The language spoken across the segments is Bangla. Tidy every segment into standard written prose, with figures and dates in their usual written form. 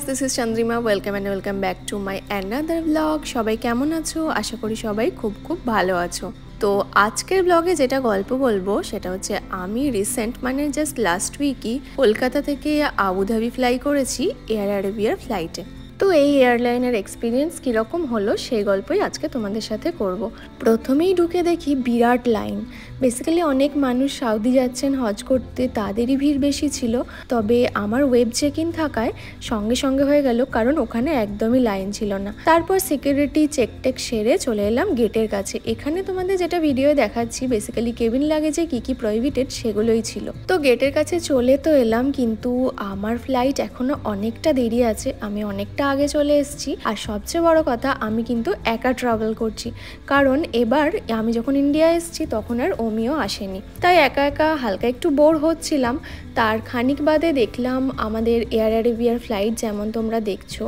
this is Chandrima. Welcome and welcome back to my another vlog. সবাই কেমন আছো? আশা করি সবাই খুব ভালো আছো। তো আজকের ব্লগে যেটা গল্প বলবো সেটা হচ্ছে আমি রিসেন্ট মানে জাস্ট লাস্ট উইকই কলকাতা থেকে আবুধাবি ফ্লাই করেছি এয়ার আরেবিয়ার ফ্লাইটে। তো এই এয়ারলাইনের এক্সপিরিয়েন্স কীরকম হলো সেই গল্পই আজকে তোমাদের সাথে করব। প্রথমেই ঢুকে দেখি বিরাট লাইন। বেসিক্যালি অনেক মানুষ সৌদি যাচ্ছেন হজ করতে, তাদেরই ভিড় বেশি ছিল। তবে আমার ওয়েব চেক ইন থাকায় সঙ্গে সঙ্গে হয়ে গেল, কারণ ওখানে একদমই লাইন ছিল না। তারপর সিকিউরিটি চেক সেরে চলে এলাম গেটের কাছে। এখানে তোমাদের যেটা ভিডিও দেখাচ্ছি বেসিক্যালি কেবিন লাগেজে কী প্রহিবিটেড সেগুলোই ছিল। তো গেটের কাছে চলে তো এলাম, কিন্তু আমার ফ্লাইট এখনো অনেকটা দেরি আছে। আমি অনেকটা আগে চলে এসেছি। আর সবচেয়ে বড় কথা, আমি কিন্তু একা ট্রাভেল করছি, কারণ এবার আমি যখন ইন্ডিয়া এসেছি তখন আর ওমিও আসেনি, তাই একা একা হালকা একটু বোর হচ্ছিলাম। তার খানিক বাদে দেখলাম আমাদের এয়ার আরেবিয়ার ফ্লাইট যেমন তোমরা দেখছো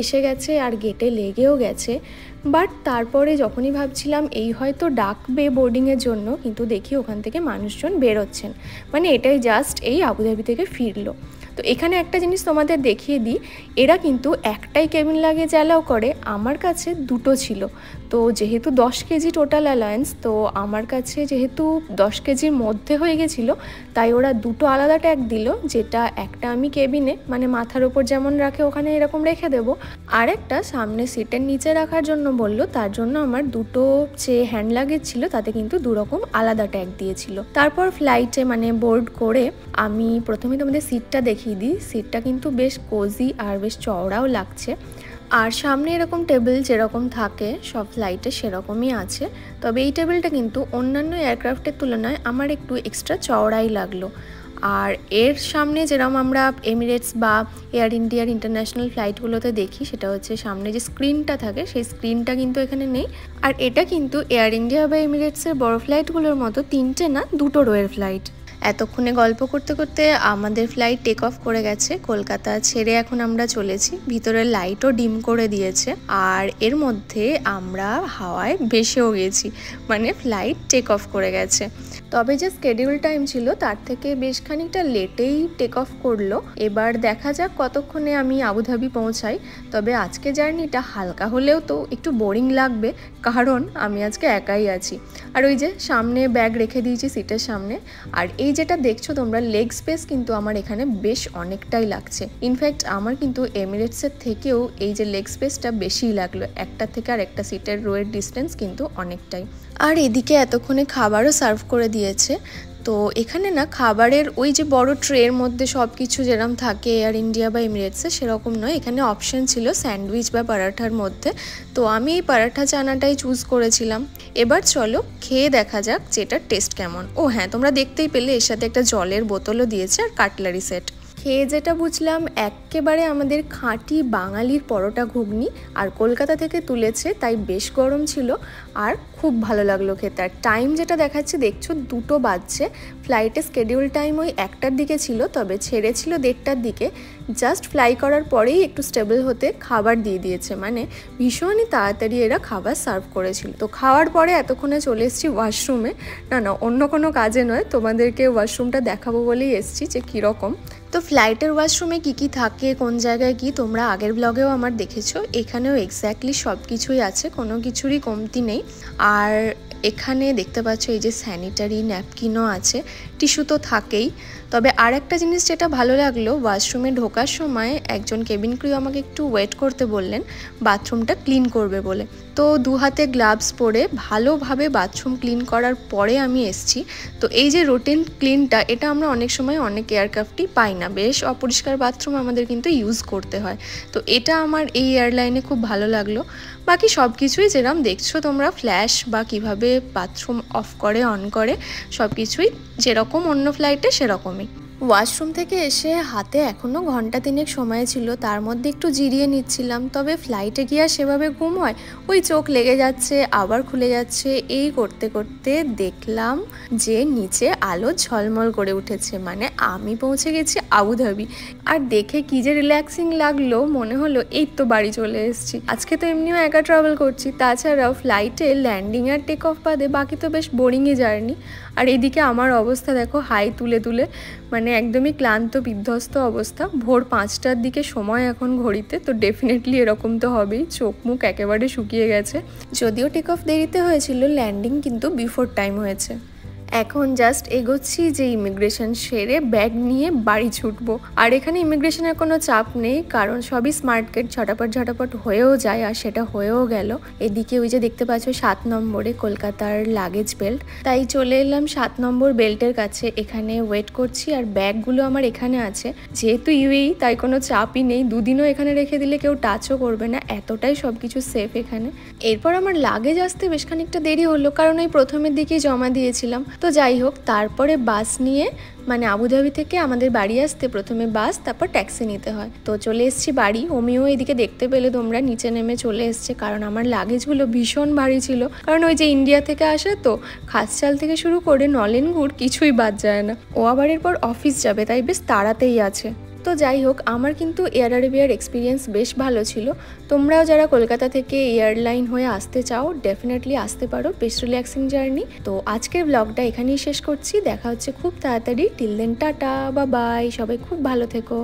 এসে গেছে আর গেটে লেগেও গেছে। বাট তারপরে যখনই ভাবছিলাম এই হয়তো ডাকবে বোর্ডিংয়ের জন্য, কিন্তু দেখি ওখান থেকে মানুষজন বেরোচ্ছেন, মানে এটাই জাস্ট এই আবুধাবি থেকে ফিরলো। তো এখানে একটা জিনিস তোমাদের দেখিয়ে দিই, এরা কিন্তু একটাই কেবিন লাগেজ অ্যালাউ করে, আমার কাছে দুটো ছিল। তো যেহেতু 10 কেজি টোটাল অ্যালায়েন্স, তো আমার কাছে যেহেতু 10 কেজির মধ্যে হয়ে গেছিলো, তাই ওরা দুটো আলাদা ট্যাগ দিল, যেটা একটা আমি কেবিনে মানে মাথার ওপর যেমন রাখে ওখানে এরকম রেখে দেবো, আর একটা সামনে সিটের নিচে রাখার জন্য বললো। তার জন্য আমার দুটো যে হ্যান্ড লাগেজ ছিল তাতে কিন্তু দুরকম আলাদা ট্যাগ দিয়েছিল। তারপর ফ্লাইটে মানে বোর্ড করে আমি প্রথমে তোমাদের সিটটা দেখিয়ে দিই। সিটটা কিন্তু বেশ কোজি আর বেশ চওড়াও লাগছে, আর সামনে এরকম টেবিল যেরকম থাকে সব ফ্লাইটে সেরকমই আছে। তবে এই টেবিলটা কিন্তু অন্যান্য এয়ারক্রাফটের তুলনায় আমার একটু এক্সট্রা চওড়াই লাগলো। আর এর সামনে যেরকম আমরা এমিরেটস বা এয়ার ইন্ডিয়ার ইন্টারন্যাশনাল ফ্লাইটগুলোতে দেখি, সেটা হচ্ছে সামনে যে স্ক্রিনটা থাকে সেই স্ক্রিনটা কিন্তু এখানে নেই। আর এটা কিন্তু এয়ার ইন্ডিয়া বা এমিরেটসের বড় ফ্লাইটগুলোর মতো 3টে না 2টো রোয়ের ফ্লাইট। এতক্ষণে গল্প করতে করতে আমাদের ফ্লাইট টেক অফ করে গেছে। কলকাতা ছেড়ে এখন আমরা চলেছি। ভিতরের লাইটও ডিম করে দিয়েছে, আর এর মধ্যে আমরা হাওয়ায় ভেসেও গেছি, মানে ফ্লাইট টেক অফ করে গেছে। তবে যে স্কেডিউল টাইম ছিল তার থেকে বেশ খানিকটা লেটেই টেক অফ করলো। এবার দেখা যাক কতক্ষণে আমি আবুধাবি পৌঁছাই। তবে আজকে জার্নিটা হালকা হলেও তো একটু বোরিং লাগবে, কারণ আমি আজকে একাই আছি। আর ওই যে সামনে ব্যাগ রেখে দিয়েছি সিটের সামনে। আর এই যেটা দেখছো তোমরা লেগ স্পেস কিন্তু আমার এখানে বেশ অনেকটাই লাগছে। ইনফ্যাক্ট আমার কিন্তু এমিরেটসের থেকেও এই যে লেগ স্পেসটা বেশিই লাগলো। একটা থেকে আর একটা সিটের রোয়ের ডিস্টেন্স কিন্তু অনেকটাই। আর এদিকে এতক্ষণে খাবারও সার্ভ করে দিয়েছে। তো এখানে না খাবারের ওই যে বড় ট্রের মধ্যে সব কিছু যেরকম থাকে এয়ার ইন্ডিয়া বা এমিরেটসে সেরকম নয়। এখানে অপশন ছিল স্যান্ডউইচ বা পরাঠার মধ্যে, তো আমি এই পরাঠা চানাটাই চুজ করেছিলাম। এবার চলো খেয়ে দেখা যাক যেটার টেস্ট কেমন। ও হ্যাঁ, তোমরা দেখতেই পেলে এর সাথে একটা জলের বোতলও দিয়েছে আর কাটলারি সেট। খেয়ে যেটা বুঝলাম একেবারে আমাদের খাঁটি বাঙালির পরোটা ঘুগনি, আর কলকাতা থেকে তুলেছে তাই বেশ গরম ছিল আর খুব ভালো লাগলো খেতে। আর টাইম যেটা দেখাচ্ছে দেখছো 2টো বাজছে। ফ্লাইটের স্কেডিউল টাইম ওই 1টার দিকে ছিল, তবে ছেড়েছিল 1:30টার দিকে। জাস্ট ফ্লাই করার পরেই একটু স্টেবল হতে খাবার দিয়ে দিয়েছে, মানে ভীষণই তাড়াতাড়ি এরা খাবার সার্ভ করেছিল। তো খাওয়ার পরে এতক্ষণে চলে এসেছি ওয়াশরুমে। না অন্য কোনো কাজে নয়, তোমাদেরকে ওয়াশরুমটা দেখাবো বলেই এসেছি যে কীরকম। তো ফ্লাইটের ওয়াশরুমে কী থাকে, কোন জায়গায় কি, তোমরা আগের ব্লগেও আমার দেখেছো। এখানেও এক্স্যাক্টলি সব কিছুই আছে, কোনো কিছুরই কমতি নেই। আর এখানে দেখতে পাচ্ছ এই যে স্যানিটারি ন্যাপকিনও আছে, টিস্যু তো থাকেই। তবে আর একটা জিনিস যেটা ভালো লাগলো, ওয়াশরুমে ঢোকার সময় একজন কেবিন ক্রু আমাকে একটু ওয়েট করতে বললেন বাথরুমটা ক্লিন করবে বলে। তো 2 হাতে গ্লাভস পরে ভালোভাবে বাথরুম ক্লিন করার পরে আমি এসছি। তো এই যে রুটিন ক্লিনটা, এটা আমরা অনেক সময় অনেক এয়ারক্রাফটই পাই না। বেশ অপরিষ্কার বাথরুম আমাদের কিন্তু ইউজ করতে হয়। তো এটা আমার এই এয়ারলাইনে খুব ভালো লাগলো। বাকি সব কিছুই যেরকম দেখছো তোমরা, ফ্ল্যাশ বা কিভাবে বাথরুম অফ করে অন করে সব কিছুই যেরকম অন্য ফ্লাইটে সেরকমই। ওয়াশরুম থেকে এসে হাতে এখনও ঘন্টা 3 সময় ছিল, তার মধ্যে একটু জিরিয়ে নিচ্ছিলাম। তবে ফ্লাইটে গিয়ে আর সেভাবে ঘুম হয়? ওই চোখ লেগে যাচ্ছে আবার খুলে যাচ্ছে, এই করতে করতে দেখলাম যে নিচে আলো ঝলমল করে উঠেছে, মানে আমি পৌঁছে গেছি আবুধাবি। আর দেখে কি যে রিল্যাক্সিং লাগলো, মনে হলো এই তো বাড়ি চলে এসেছি। আজকে তো এমনিও একা ট্রাভেল করছি, তাছাড়াও ফ্লাইটে ল্যান্ডিং আর টেক অফ বাদে বাকি তো বেশ বোরিংই জার্নি। আর এদিকে আমার অবস্থা দেখো, হাই তুলে তুলে, মানে একদমই ক্লান্ত বিধ্বস্ত অবস্থা। ভোর 5টার দিকে সময় এখন ঘড়িতে, তো ডেফিনেটলি এরকম তো হবেই, চোখ মুখ একেবারে শুকিয়ে গেছে। যদিও টেক অফ দেরিতে হয়েছিল, ল্যান্ডিং কিন্তু বিফোর টাইম হয়েছে। এখন জাস্ট এগোচ্ছি যে ইমিগ্রেশন সেরে ব্যাগ নিয়ে বাড়ি ছুটবো। আর এখানে ইমিগ্রেশনের কোনো চাপ নেই, কারণ সবই স্মার্ট গেট, ঝটাপট হয়েও যায়, আর সেটা হয়েও গেল। এদিকে ওই যে দেখতে পাচ্ছ 7 নম্বরে কলকাতার লাগেজ বেল্ট, তাই চলে এলাম 7 নম্বর বেল্টের কাছে। এখানে ওয়েট করছি, আর ব্যাগগুলো আমার এখানে আছে। যেহেতু ইউএই, তাই কোনো চাপই নেই, দুদিনও এখানে রেখে দিলে কেউ টাচও করবে না, এতটাই সব কিছু সেফ এখানে। এরপর আমার লাগেজ আসতে বেশ খানিকটা দেরি হলো, কারণ ওই প্রথমের দিকেই জমা দিয়েছিলাম। তো যাই হোক, তারপরে বাস নিয়ে মানে আবুধাবি থেকে আমাদের বাড়ি আসতে প্রথমে বাস, তারপর ট্যাক্সি নিতে হয়। তো চলে এসেছি বাড়ি। অমিও এদিকে দেখতে পেলে তোমরা, নিচে নেমে চলে এসছে, কারণ আমার লাগেজগুলো ভীষণ ভারী ছিল। কারণ ওই যে ইন্ডিয়া থেকে আসে, তো খাস চাল থেকে শুরু করে নলেন গুড় কিছুই বাদ যায় না। ও আবার এরপর অফিস যাবে, তাই বেশ তাড়াতেই আছে। তো যাই হোক, আমার কিন্তু এয়ার আরেবিয়ার এক্সপিরিয়েন্স বেশ ভালো ছিল। তোমরাও যারা কলকাতা থেকে এয়ারলাইন হয়ে আসতে চাও, ডেফিনেটলি আসতে পারো, বেশ রিল্যাক্সিং জার্নি। তো আজকের ব্লগটা এখানেই শেষ করছি, দেখা হচ্ছে খুব তাড়াতাড়ি। টিল দেন টাটা, বা বাই, সবাই খুব ভালো থেকো।